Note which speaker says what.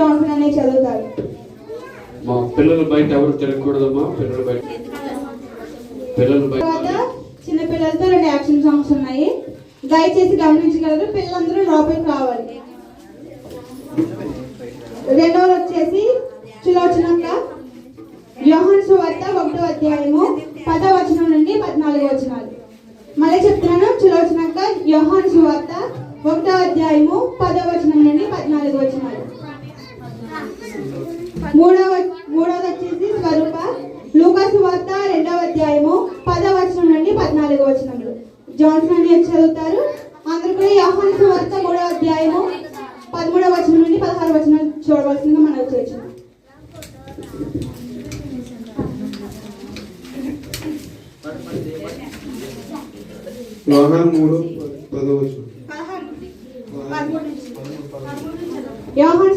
Speaker 1: Johnson అనే చదువుతారు.
Speaker 2: మా పిల్లలు బయట ఎవరు తిరగకూడదమ్మా. పిల్లలు బయట.
Speaker 1: చిన్న పిల్లలతో 2 యాక్షన్ సాంగ్స్ ఉన్నాయి, దయచేసి గమనించగలరు. పిల్లలందరూ లోపలికి రావాలి. రెండవది వచ్చేసి సులోచనక్క యోహాను సువార్త 1వ అధ్యాయము 10వ వచనం నుండి 14వ వచనాలు. మళ్ళీ చెప్తున్నాను, సులోచనక్క యోహాను సువార్త 1వ అధ్యాయము 10వ వచనం నుండి 14వ వచనాలు. మూడవది వచ్చేసి స్వరూప లూకా సువార్త 2వ అధ్యాయము 10వ వచనం నుండి 14వ వచనములు. జాన్సన్ అని చదువుతారు. అందరూ కూడా యోహాను సువార్త 3వ అధ్యాయము 13వ వచనం నుండి 16వ వచనాలు చూడవలసిందిగా మనం చేయొచ్చు. యోహాను